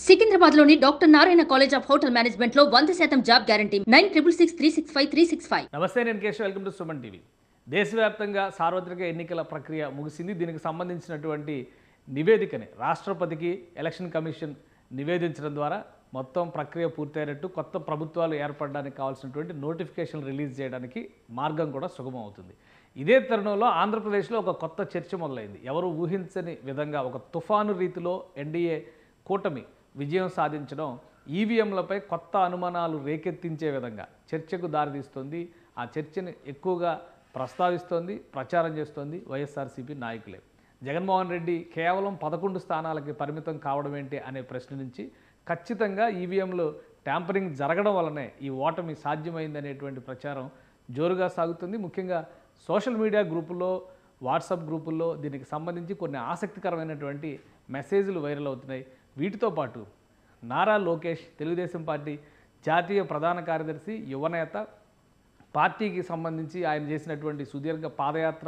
సికింద్రాబాద్లోని doctor Narayana college of hotel మేనేజ్మెంట్లో 100% job guarantee 966365 నమస్తే, నేను Keshav. Welcome to Suman TV. దేశవ్యాప్తంగా సార్వత్రిక ఎన్నికల ప్రక్రియ ముగిసింది. దీనికి సంబంధించినటువంటి నివేదికని రాష్ట్రపతికి ఎలక్షన్ కమిషన్ నివేదించడం ద్వారా మొత్తం ప్రక్రియ పూర్తయినట్టు, కొత్త ప్రభుత్వాలు ఏర్పడడానికి కావాల్సినటువంటి నోటిఫికేషన్ రిలీజ్ చేయడానికి మార్గం కూడా సుగమం అవుతుంది. ఇదే తరుణంలో ఆంధ్రప్రదేశ్లో ఒక కొత్త చర్చ మొదలైంది. ఎవరు ఊహించని విధంగా ఒక తుఫాను రీతిలో ఎన్డీఏ కూటమి విజయం సాధించడం ఈవీఎంలపై కొత్త అనుమానాలు రేకెత్తించే విధంగా చర్చకు దారితీస్తుంది. ఆ చర్చని ఎక్కువగా ప్రస్తావిస్తోంది, ప్రచారం చేస్తోంది వైఎస్ఆర్సీపీ నాయకులే. జగన్మోహన్ రెడ్డి కేవలం 11 స్థానాలకి పరిమితం కావడం ఏంటి అనే ప్రశ్న నుంచి ఖచ్చితంగా ఈవీఎంలు ట్యాంపరింగ్ జరగడం వల్లనే ఈ ఓటమి సాధ్యమైందనేటువంటి ప్రచారం జోరుగా సాగుతుంది. ముఖ్యంగా సోషల్ మీడియా గ్రూపుల్లో, వాట్సాప్ గ్రూపుల్లో దీనికి సంబంధించి కొన్ని ఆసక్తికరమైనటువంటి మెసేజ్లు వైరల్ అవుతున్నాయి. వీటితో పాటు నారా లోకేష్, తెలుగుదేశం పార్టీ జాతీయ ప్రధాన కార్యదర్శి, యువనేత, పార్టీకి సంబంధించి ఆయన చేసినటువంటి సుదీర్ఘ పాదయాత్ర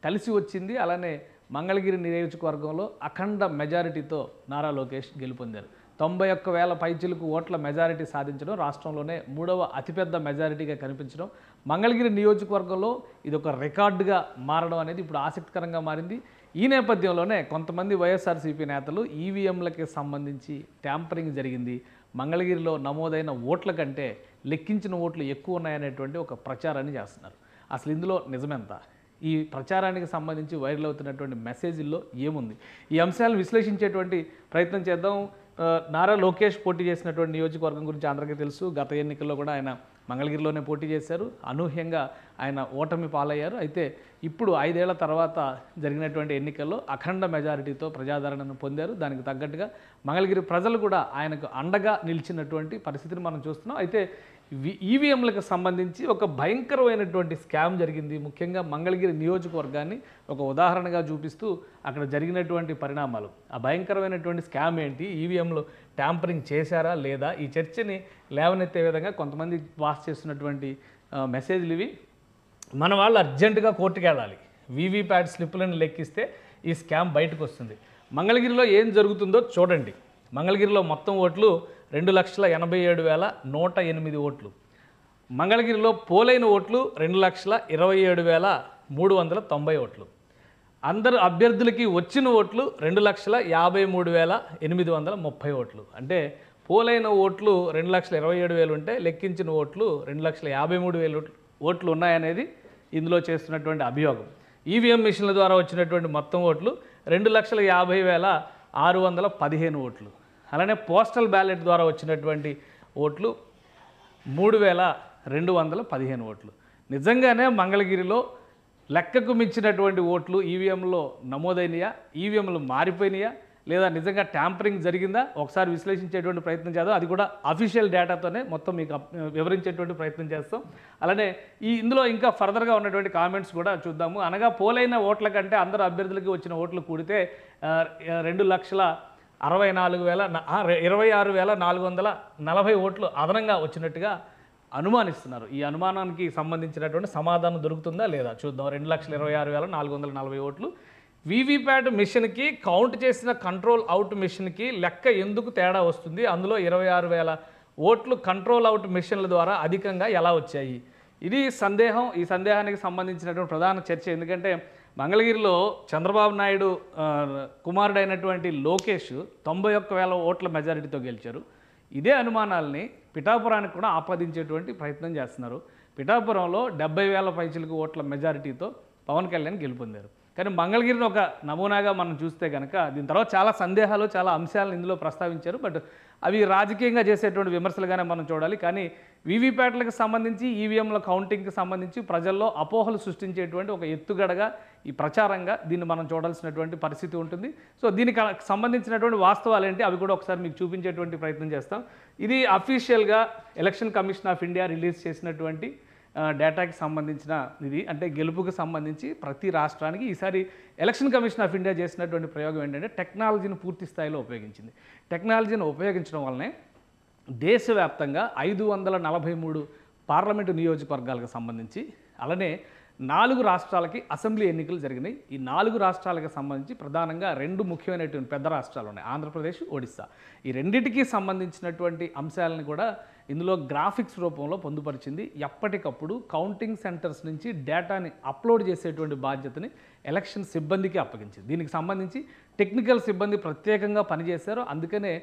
కలిసి వచ్చింది. అలానే మంగళగిరి నియోజకవర్గంలో అఖండ మెజారిటీతో నారా లోకేష్ గెలుపొందారు. 91,000 పైచిలకు ఓట్ల మెజారిటీ సాధించడం, రాష్ట్రంలోనే 3వ అతిపెద్ద మెజారిటీగా కనిపించడం, మంగళగిరి నియోజకవర్గంలో ఇది ఒక రికార్డుగా మారడం అనేది ఇప్పుడు ఆసక్తికరంగా మారింది. ఈ నేపథ్యంలోనే కొంతమంది వైఎస్ఆర్సీపీ నేతలు ఈవీఎంలకి సంబంధించి ట్యాంపరింగ్ జరిగింది, మంగళగిరిలో నమోదైన ఓట్ల కంటే లెక్కించిన ఓట్లు ఎక్కువ ఉన్నాయనేటువంటి ఒక ప్రచారాన్ని చేస్తున్నారు. అసలు ఇందులో నిజమెంత? ఈ ప్రచారానికి సంబంధించి వైరల్ అవుతున్నటువంటి మెసేజ్ల్లో ఏముంది? ఈ అంశాలను విశ్లేషించేటువంటి ప్రయత్నం చేద్దాం. నారా లోకేష్ పోటీ చేసినటువంటి నియోజకవర్గం గురించి అందరికీ తెలుసు. గత ఎన్నికల్లో కూడా ఆయన మంగళగిరిలోనే పోటీ చేశారు. అనూహ్యంగా ఆయన ఓటమి పాలయ్యారు. అయితే ఇప్పుడు 5 ఏళ్ల తర్వాత జరిగినటువంటి ఎన్నికల్లో అఖండ మెజారిటీతో ప్రజాదరణను పొందారు. దానికి తగ్గట్టుగా మంగళగిరి ప్రజలు కూడా ఆయనకు అండగా నిలిచినటువంటి పరిస్థితిని మనం చూస్తున్నాం. అయితే ఈవీఎంలకు సంబంధించి ఒక భయంకరమైనటువంటి స్కామ్ జరిగింది. ముఖ్యంగా మంగళగిరి నియోజకవర్గాన్ని ఒక ఉదాహరణగా చూపిస్తూ అక్కడ జరిగినటువంటి పరిణామాలు, ఆ భయంకరమైనటువంటి స్కామ్ ఏంటి, ఈవీఎంలు ట్యాంపరింగ్ చేశారా లేదా, ఈ చర్చని లేవనెత్తే విధంగా కొంతమంది పాస్ చేస్తున్నటువంటి మెసేజ్లు ఇవి. మన వాళ్ళు అర్జెంటుగా కోర్టుకు వెళ్ళాలి, వీవీప్యాట్ స్లిప్పులను లెక్కిస్తే ఈ స్కామ్ బయటకు వస్తుంది. మంగళగిరిలో ఏం జరుగుతుందో చూడండి. మంగళగిరిలో మొత్తం ఓట్లు 2,87,108 ఓట్లు. మంగళగిరిలో పోలైన ఓట్లు 2,27,390 ఓట్లు. అందరు అభ్యర్థులకి వచ్చిన ఓట్లు 2,53,830 ఓట్లు. అంటే పోలైన ఓట్లు 2,27,000 ఉంటే లెక్కించిన ఓట్లు 2,53,000 ఓట్లు ఉన్నాయనేది ఇందులో చేస్తున్నటువంటి అభియోగం. ఈవీఎం మిషన్ల ద్వారా వచ్చినటువంటి మొత్తం ఓట్లు 2,50,615 ఓట్లు. అలానే పోస్టల్ బ్యాలెట్ ద్వారా వచ్చినటువంటి ఓట్లు 3,215 ఓట్లు. నిజంగానే మంగళగిరిలో లెక్కకు మించినటువంటి ఓట్లు ఈవీఎంలో నమోదైనయా, ఈవీఎంలు మారిపోయినాయా, లేదా నిజంగా ట్యాంపరింగ్ జరిగిందా, ఒకసారి విశ్లేషించేటువంటి ప్రయత్నం చేద్దాం. అది కూడా అఫీషియల్ డేటాతోనే మొత్తం మీకు వివరించేటువంటి ప్రయత్నం చేస్తాం. అలానే ఇందులో ఇంకా ఫర్దర్గా ఉన్నటువంటి కామెంట్స్ కూడా చూద్దాము. అనగా పోలైన ఓట్ల కంటే అందరు అభ్యర్థులకి వచ్చిన ఓట్లు కూడితే 2,26,440 ఓట్లు అదనంగా వచ్చినట్టుగా అనుమానిస్తున్నారు. ఈ అనుమానానికి సంబంధించినటువంటి సమాధానం దొరుకుతుందా లేదా చూద్దాం. 2,26,440 ఓట్లు. వీవీప్యాట్ మిషన్కి కౌంట్ చేసిన కంట్రోల్ అవుట్ మిషన్కి లెక్క ఎందుకు తేడా వస్తుంది? అందులో 26,000 ఓట్లు కంట్రోల్ అవుట్ మిషన్ల ద్వారా అధికంగా ఎలా వచ్చాయి? ఇది సందేహం. ఈ సందేహానికి సంబంధించినటువంటి ప్రధాన చర్చ. ఎందుకంటే మంగళగిరిలో చంద్రబాబు నాయుడు కుమారుడైనటువంటి లోకేష్ 91,000 ఓట్ల మెజారిటీతో గెలిచారు. ఇదే అనుమానాల్ని పిఠాపురానికి కూడా ఆపాదించేటువంటి ప్రయత్నం చేస్తున్నారు. పిఠాపురంలో 70,000 పైచిలకు ఓట్ల మెజారిటీతో పవన్ కళ్యాణ్ గెలుపొందారు. కానీ మంగళగిరిని ఒక నమూనాగా మనం చూస్తే కనుక దీని తర్వాత చాలా సందేహాలు, చాలా అంశాలను ఇందులో ప్రస్తావించారు. బట్ అవి రాజకీయంగా చేసేటువంటి విమర్శలుగానే మనం చూడాలి. కానీ వీవీప్యాట్లకు సంబంధించి, ఈవీఎంల కౌంటింగ్కి సంబంధించి ప్రజల్లో అపోహలు సృష్టించేటువంటి ఒక ఎత్తుగడగా, ఈ ప్రచారంగా దీన్ని మనం చూడాల్సినటువంటి పరిస్థితి ఉంటుంది. సో దీనికి సంబంధించినటువంటి వాస్తవాలు ఏంటి అవి కూడా ఒకసారి మీకు చూపించేటువంటి ప్రయత్నం చేస్తాం. ఇది అఫీషియల్గా election commission of India release చేసినటువంటి డేటాకి సంబంధించిన ఇది. అంటే గెలుపుకి సంబంధించి ప్రతి రాష్ట్రానికి ఈసారి ఎలక్షన్ కమిషన్ ఆఫ్ ఇండియా చేసినటువంటి ప్రయోగం ఏంటంటే టెక్నాలజీని పూర్తి స్థాయిలో ఉపయోగించింది. టెక్నాలజీని ఉపయోగించడం వల్లనే దేశవ్యాప్తంగా 543 పార్లమెంటు నియోజకవర్గాలకు సంబంధించి, అలానే 4 రాష్ట్రాలకి అసెంబ్లీ ఎన్నికలు జరిగినాయి. ఈ 4 రాష్ట్రాలకు సంబంధించి ప్రధానంగా 2 ముఖ్యమైనటువంటి పెద్ద రాష్ట్రాలు ఉన్నాయి, ఆంధ్రప్రదేశ్, ఒడిశా. ఈ రెండింటికి సంబంధించినటువంటి అంశాలను కూడా ఇందులో గ్రాఫిక్స్ రూపంలో పొందుపరిచింది. ఎప్పటికప్పుడు కౌంటింగ్ సెంటర్స్ నుంచి డేటాని అప్లోడ్ చేసేటువంటి బాధ్యతని ఎలక్షన్ సిబ్బందికి అప్పగించింది. దీనికి సంబంధించి టెక్నికల్ సిబ్బంది ప్రత్యేకంగా పనిచేశారు. అందుకనే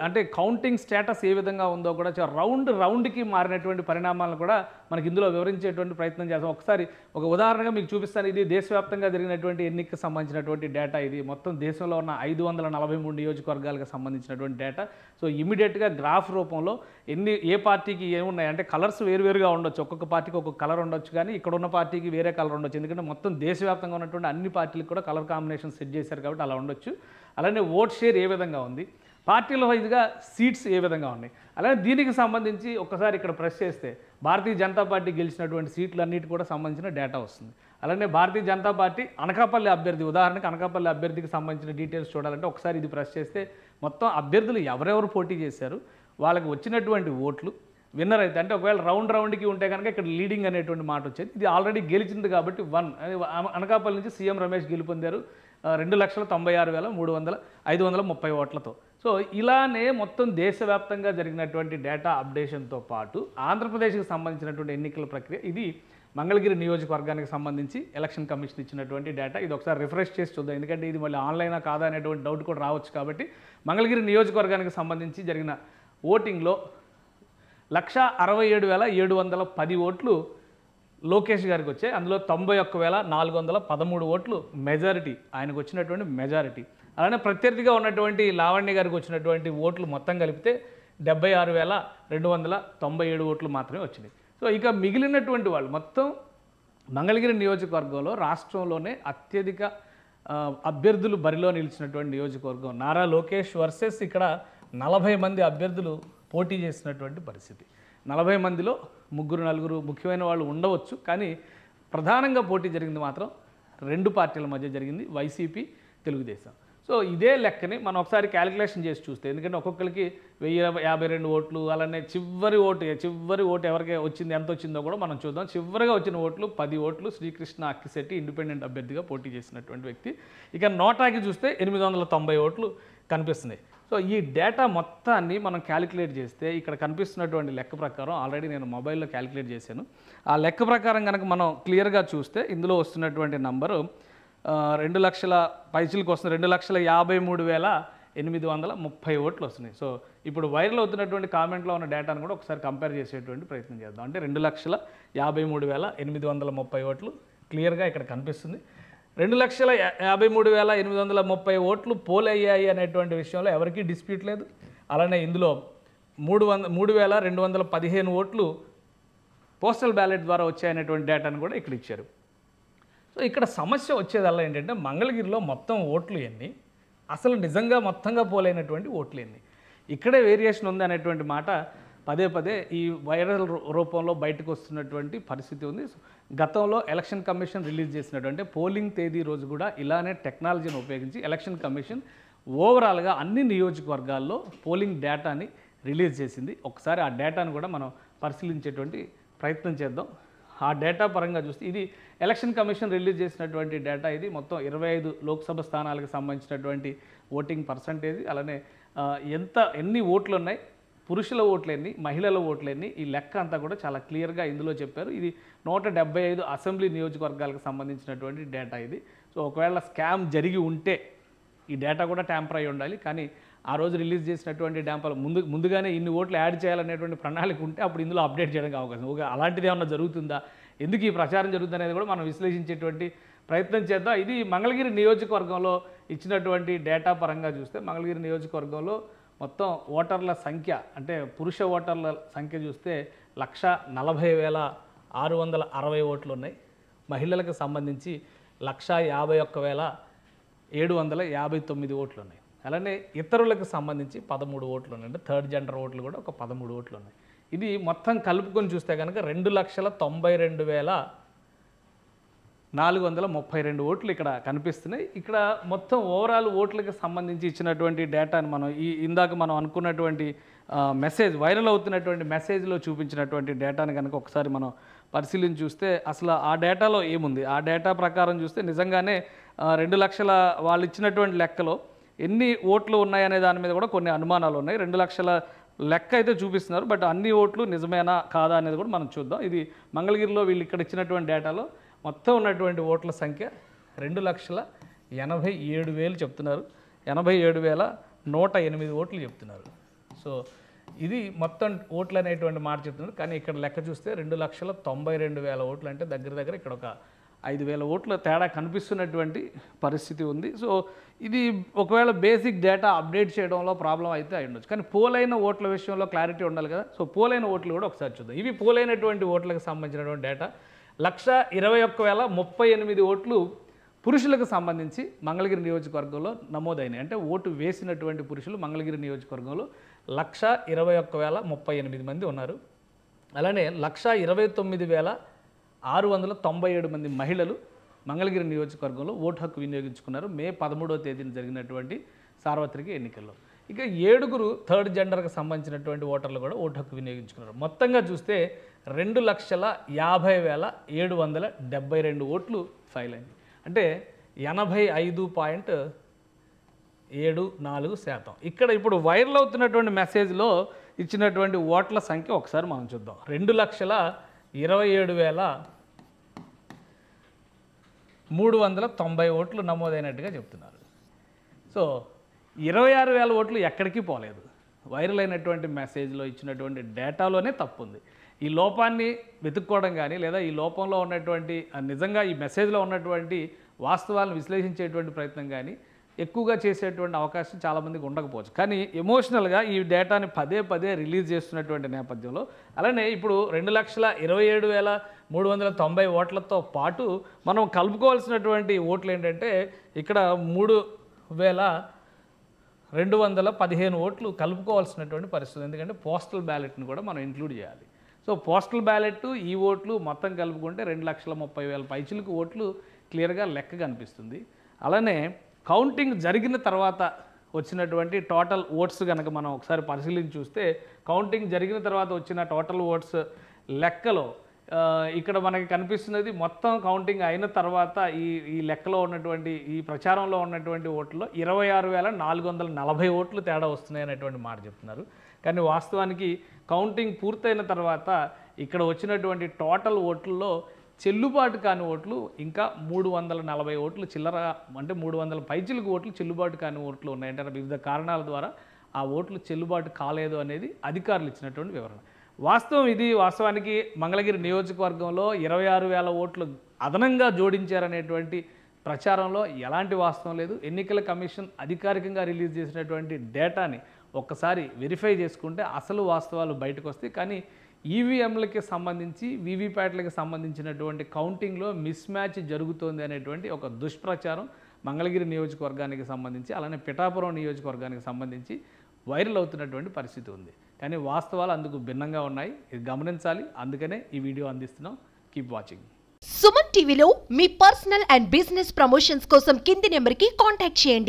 అంటే కౌంటింగ్ స్టేటస్ ఏ విధంగా ఉందో కూడా రౌండ్కి మారినటువంటి పరిణామాలను కూడా మనకి ఇందులో వివరించేటువంటి ప్రయత్నం చేస్తాం. ఒకసారి ఒక ఉదాహరణగా మీకు చూపిస్తాను. ఇది దేశవ్యాప్తంగా జరిగినటువంటి ఎన్నికకు సంబంధించినటువంటి డేటా. ఇది మొత్తం దేశంలో ఉన్న 543 నియోజకవర్గాలకు సంబంధించినటువంటి డేటా. సో ఇమీడియట్గా గ్రాఫ్ రూపంలో ఏ పార్టీకి ఏమున్నాయి అంటే కలర్స్ వేరువేరుగా ఉండొచ్చు, ఒక్కొక్క పార్టీకి ఒక్కొక్క కలర్ ఉండొచ్చు, కానీ ఇక్కడ ఉన్న పార్టీకి వేరే కలర్ ఉండొచ్చు. ఎందుకంటే మొత్తం దేశవ్యాప్తంగా ఉన్నటువంటి అన్ని పార్టీలకు కూడా కలర్ కాంబినేషన్ సెట్ చేశారు కాబట్టి అలా ఉండొచ్చు. అలానే ఓట్ షేర్ ఏ విధంగా ఉంది, పార్టీల వైజ్గా సీట్స్ ఏ విధంగా ఉన్నాయి. అలానే దీనికి సంబంధించి ఒక్కసారి ఇక్కడ ప్రెస్ చేస్తే భారతీయ జనతా పార్టీ గెలిచినటువంటి సీట్లన్నిటి కూడా సంబంధించిన డేటా వస్తుంది. అలానే భారతీయ జనతా పార్టీ అనకాపల్లి అభ్యర్థి, ఉదాహరణకు అనకాపల్లి అభ్యర్థికి సంబంధించిన డీటెయిల్స్ చూడాలంటే ఒకసారి ఇది ప్రెస్ చేస్తే మొత్తం అభ్యర్థులు ఎవరెవరు పోటీ చేశారు, వాళ్ళకి వచ్చినటువంటి ఓట్లు, విన్నర్ అయితే అంటే ఒకవేళ రౌండ్కి ఉంటే కనుక ఇక్కడ లీడింగ్ అనేటువంటి మాట వచ్చేది. ఇది ఆల్రెడీ గెలిచింది కాబట్టి అనకాపల్లి నుంచి సీఎం రమేష్ గెలుపొందారు 2,96,530 ఓట్లతో. సో ఇలానే మొత్తం దేశవ్యాప్తంగా జరిగినటువంటి డేటా అప్డేషన్తో పాటు ఆంధ్రప్రదేశ్కి సంబంధించినటువంటి ఎన్నికల ప్రక్రియ, ఇది మంగళగిరి నియోజకవర్గానికి సంబంధించి ఎలక్షన్ కమిషన్ ఇచ్చినటువంటి డేటా. ఇది ఒకసారి రిఫ్రెష్ చేసి చూద్దాం, ఎందుకంటే ఇది మళ్ళీ ఆన్లైనా కాదా అనేటువంటి డౌట్ కూడా రావచ్చు. కాబట్టి మంగళగిరి నియోజకవర్గానికి సంబంధించి జరిగిన ఓటింగ్లో 1,67,710 ఓట్లు లోకేష్ గారికి వచ్చాయి. అందులో 91,413 ఓట్లు మెజారిటీ, ఆయనకు వచ్చినటువంటి మెజారిటీ. అలానే ప్రత్యర్థిగా ఉన్నటువంటి లావణ్య గారికి వచ్చినటువంటి ఓట్లు మొత్తం కలిపితే 76,297 ఓట్లు మాత్రమే వచ్చినాయి. సో ఇక మిగిలినటువంటి వాళ్ళు మొత్తం మంగళగిరి నియోజకవర్గంలో రాష్ట్రంలోనే అత్యధిక అభ్యర్థులు బరిలో నిలిచినటువంటి నియోజకవర్గం నారా లోకేష్ వర్సెస్ ఇక్కడ 40 మంది అభ్యర్థులు పోటీ చేసినటువంటి పరిస్థితి. 40 మందిలో 3-4 ముఖ్యమైన వాళ్ళు ఉండవచ్చు, కానీ ప్రధానంగా పోటీ జరిగింది మాత్రం 2 పార్టీల మధ్య జరిగింది, వైసీపీ, తెలుగుదేశం. సో ఇదే లెక్కని మనం ఒకసారి క్యాలిక్యులేషన్ చేసి చూస్తే, ఎందుకంటే ఒక్కొక్కరికి 1052 ఓట్లు, అలానే చివరి ఓటు ఎవరికి వచ్చింది, ఎంత వచ్చిందో కూడా మనం చూద్దాం. చివరిగా వచ్చిన ఓట్లు 10 ఓట్లు శ్రీకృష్ణ అక్కిశెట్టి ఇండిపెండెంట్ అభ్యర్థిగా పోటీ చేసినటువంటి వ్యక్తి. ఇక నోటాకి చూస్తే 890 ఓట్లు కనిపిస్తున్నాయి. సో ఈ డేటా మొత్తాన్ని మనం క్యాలిక్యులేట్ చేస్తే ఇక్కడ కనిపిస్తున్నటువంటి లెక్క ప్రకారం ఆల్రెడీ నేను మొబైల్లో క్యాలిక్యులేట్ చేశాను. ఆ లెక్క ప్రకారం కనుక మనం క్లియర్గా చూస్తే ఇందులో వస్తున్నటువంటి నంబరు 2 లక్షల పైసలకు వస్తుంది, 2,53,830 ఓట్లు వస్తున్నాయి. సో ఇప్పుడు వైరల్ అవుతున్నటువంటి కామెంట్లో ఉన్న డేటాను కూడా ఒకసారి కంపేర్ చేసేటువంటి ప్రయత్నం చేద్దాం. అంటే 2,53,830 ఓట్లు క్లియర్గా ఇక్కడ కనిపిస్తుంది. 2,53,830 ఓట్లు పోల్ అయ్యాయి అనేటువంటి విషయంలో ఎవరికీ డిస్ప్యూట్ లేదు. అలానే ఇందులో 3,215 ఓట్లు పోస్టల్ బ్యాలెట్ ద్వారా వచ్చాయనేటువంటి డేటాను కూడా ఇక్కడ ఇచ్చారు. సో ఇక్కడ సమస్య వచ్చేదల్లా ఏంటంటే మంగళగిరిలో మొత్తం ఓట్లు ఎన్ని, అసలు నిజంగా మొత్తంగా పోలైనటువంటి ఓట్లు ఎన్ని, ఇక్కడే వేరియేషన్ ఉంది అనేటువంటి మాట పదే ఈ వైరల్ రూపంలో బయటకు వస్తున్నటువంటి పరిస్థితి ఉంది. గతంలో ఎలక్షన్ కమిషన్ రిలీజ్ చేసినటువంటి పోలింగ్ తేదీ రోజు కూడా ఇలానే టెక్నాలజీని ఉపయోగించి ఎలక్షన్ కమిషన్ ఓవరాల్గా అన్ని నియోజకవర్గాల్లో పోలింగ్ డేటాని రిలీజ్ చేసింది. ఒకసారి ఆ డేటాను కూడా మనం పరిశీలించేటువంటి ప్రయత్నం చేద్దాం. ఆ డేటా పరంగా చూస్తే ఇది ఎలక్షన్ కమిషన్ రిలీజ్ చేసినటువంటి డేటా. ఇది మొత్తం 25 లోక్సభ స్థానాలకు సంబంధించినటువంటి ఓటింగ్ పర్సంటేజ్, అలానే ఎన్ని ఓట్లు ఉన్నాయి, పురుషుల ఓట్లు ఎన్ని, మహిళల ఓట్లు ఎన్ని, ఈ లెక్క అంతా కూడా చాలా క్లియర్గా ఇందులో చెప్పారు. ఇది 175 అసెంబ్లీ నియోజకవర్గాలకు సంబంధించినటువంటి డేటా ఇది. సో ఒకవేళ స్కామ్ జరిగి ఉంటే ఈ డేటా కూడా ట్యాంపర్ అయి ఉండాలి, కానీ ఆ రోజు రిలీజ్ చేసినటువంటి డ్యాంపర్ ముందుగానే ఇన్ని ఓట్లు యాడ్ చేయాలనేటువంటి ప్రణాళిక ఉంటే అప్పుడు ఇందులో అప్డేట్ చేయడానికి అవకాశం. అలాంటిది ఏమన్నా జరుగుతుందా, ఎందుకు ఈ ప్రచారం జరుగుతుంది అనేది కూడా మనం విశ్లేషించేటువంటి ప్రయత్నం చేద్దాం. ఇది మంగళగిరి నియోజకవర్గంలో ఇచ్చినటువంటి డేటా పరంగా చూస్తే మంగళగిరి నియోజకవర్గంలో మొత్తం ఓటర్ల సంఖ్య అంటే పురుష ఓటర్ల సంఖ్య చూస్తే 1,40,660 ఓట్లు ఉన్నాయి. మహిళలకు సంబంధించి 1,51,759 ఓట్లు ఉన్నాయి. అలానే ఇతరులకు సంబంధించి 13 ఓట్లు ఉన్నాయి. అంటే థర్డ్ జెండర్ ఓట్లు కూడా ఒక 13 ఓట్లు ఉన్నాయి. ఇది మొత్తం కలుపుకొని చూస్తే కనుక 2,92,432 ఓట్లు ఇక్కడ కనిపిస్తున్నాయి. ఇక్కడ మొత్తం ఓవరాల్ ఓట్లకు సంబంధించి ఇచ్చినటువంటి డేటాను మనం ఇందాక మనం అనుకున్నటువంటి మెసేజ్ వైరల్ అవుతున్నటువంటి మెసేజ్లో చూపించినటువంటి డేటాను కనుక ఒకసారి మనం పరిశీలించి చూస్తే అసలు ఆ డేటాలో ఏముంది, ఆ డేటా ప్రకారం చూస్తే నిజంగానే 2 లక్షల వాళ్ళు ఇచ్చినటువంటి లెక్కలో ఎన్ని ఓట్లు ఉన్నాయనే దాని మీద కూడా కొన్ని అనుమానాలు ఉన్నాయి. 2 లక్షల లెక్క అయితే చూపిస్తున్నారు, బట్ అన్ని ఓట్లు నిజమేనా కాదా అనేది కూడా మనం చూద్దాం. ఇది మంగళగిరిలో వీళ్ళు ఇక్కడ ఇచ్చినటువంటి డేటాలో మొత్తం ఉన్నటువంటి ఓట్ల సంఖ్య 2,87,000 చెప్తున్నారు. 87,108 ఓట్లు చెప్తున్నారు. సో ఇది మొత్తం ఓట్లు అనేటువంటి మాట చెప్తున్నారు. కానీ ఇక్కడ లెక్క చూస్తే 2,92,000 ఓట్లు, అంటే దగ్గర ఇక్కడ ఒక 5,000 ఓట్ల తేడా కనిపిస్తున్నటువంటి పరిస్థితి ఉంది. సో ఇది ఒకవేళ బేసిక్ డేటా అప్డేట్ చేయడంలో ప్రాబ్లం అయితే అయి ఉండొచ్చు. కానీ పోలైన ఓట్ల విషయంలో క్లారిటీ ఉండాలి కదా. సో పోలైన ఓట్లు కూడా ఒకసారి చూద్దాం. ఇవి పోలైనటువంటి ఓట్లకు సంబంధించినటువంటి డేటా. 1,21,038 ఓట్లు పురుషులకు సంబంధించి మంగళగిరి నియోజకవర్గంలో నమోదైనాయి. అంటే ఓటు వేసినటువంటి పురుషులు మంగళగిరి నియోజకవర్గంలో 1,21,038 మంది ఉన్నారు. అలానే 1,29,697 మంది మహిళలు మంగళగిరి నియోజకవర్గంలో ఓటు హక్కు వినియోగించుకున్నారు మే 13వ తేదీన జరిగినటువంటి సార్వత్రిక ఎన్నికల్లో. ఇక 7 థర్డ్ జెండర్కి సంబంధించినటువంటి ఓటర్లు కూడా ఓటు హక్కు వినియోగించుకున్నారు. మొత్తంగా చూస్తే 2,50,772 ఓట్లు ఫైల్ అయింది. అంటే 85.74%. ఇక్కడ ఇప్పుడు వైరల్ అవుతున్నటువంటి మెసేజ్లో ఇచ్చినటువంటి ఓట్ల సంఖ్య ఒకసారి మనం చూద్దాం. 2,27,390 ఓట్లు నమోదైనట్టుగా చెప్తున్నారు. సో 26,000 ఓట్లు ఎక్కడికి పోలేదు. వైరల్ అయినటువంటి మెసేజ్లో ఇచ్చినటువంటి డేటాలోనే తప్పు ఉంది. ఈ లోపాన్ని వెతుక్కోవడం కానీ, లేదా ఈ లోపంలో ఉన్నటువంటి నిజంగా ఈ మెసేజ్లో ఉన్నటువంటి వాస్తవాలను విశ్లేషించేటువంటి ప్రయత్నం కానీ ఎక్కువగా చేసేటువంటి అవకాశం చాలామందికి ఉండకపోవచ్చు. కానీ ఎమోషనల్గా ఈ డేటాని పదే రిలీజ్ చేస్తున్నటువంటి నేపథ్యంలో, అలానే ఇప్పుడు 2,27,390 ఓట్లతో పాటు మనం కలుపుకోవాల్సినటువంటి ఓట్లు ఏంటంటే ఇక్కడ 3,215 ఓట్లు కలుపుకోవాల్సినటువంటి పరిస్థితి. ఎందుకంటే పోస్టల్ బ్యాలెట్ని కూడా మనం ఇంక్లూడ్ చేయాలి. సో పోస్టల్ బ్యాలెట్, ఈ ఓట్లు మొత్తం కలుపుకుంటే 2,30,000 పైచిలకు ఓట్లు క్లియర్గా లెక్క కనిపిస్తుంది. అలానే కౌంటింగ్ జరిగిన తర్వాత వచ్చినటువంటి టోటల్ ఓట్స్ కనుక మనం ఒకసారి పరిశీలించి చూస్తే, కౌంటింగ్ జరిగిన తర్వాత వచ్చిన టోటల్ ఓట్స్ లెక్కలో ఇక్కడ మనకి కనిపిస్తున్నది మొత్తం కౌంటింగ్ అయిన తర్వాత ఈ లెక్కలో ఉన్నటువంటి ఈ ప్రచారంలో ఉన్నటువంటి ఓట్లలో 26,440 ఓట్లు తేడా వస్తున్నాయి అనేటువంటి మాట చెప్తున్నారు. కానీ వాస్తవానికి కౌంటింగ్ పూర్తయిన తర్వాత ఇక్కడ వచ్చినటువంటి టోటల్ ఓట్లలో చెల్లుబాటు కాని ఓట్లు ఇంకా 340 ఓట్లు చిల్లర, అంటే 300 పైచిలకు ఓట్లు చెల్లుబాటు కాని ఓట్లు ఉన్నాయంటే వివిధ కారణాల ద్వారా ఆ ఓట్లు చెల్లుబాటు కాలేదు అనేది అధికారులు ఇచ్చినటువంటి వివరణ. వాస్తవం ఇది. వాస్తవానికి మంగళగిరి నియోజకవర్గంలో 26,000 ఓట్లు అదనంగా జోడించారనేటువంటి ప్రచారంలో ఎలాంటి వాస్తవం లేదు. ఎన్నికల కమిషన్ అధికారికంగా రిలీజ్ చేసినటువంటి డేటాని ఒక్కసారి వెరిఫై చేసుకుంటే అసలు వాస్తవాలు బయటకు వస్తాయి. కానీ ఈవీఎంలకి సంబంధించి, వీవీప్యాట్లకి సంబంధించినటువంటి కౌంటింగ్లో మిస్ మ్యాచ్ జరుగుతోంది అనేటువంటి ఒక దుష్ప్రచారం మంగళగిరి నియోజకవర్గానికి సంబంధించి, అలానే పిఠాపురం నియోజకవర్గానికి సంబంధించి వైరల్ అవుతున్నటువంటి పరిస్థితి ఉంది. కానీ వాస్తవాలు అందుకు భిన్నంగా ఉన్నాయి. ఇది గమనించాలి. అందుకనే ఈ వీడియో అందిస్తున్నాం. Keep watching. సుమన్ టీవీలో మీ పర్సనల్ అండ్ బిజినెస్ ప్రమోషన్స్ కోసం కింది నెంబర్కి కాంటాక్ట్ చేయండి.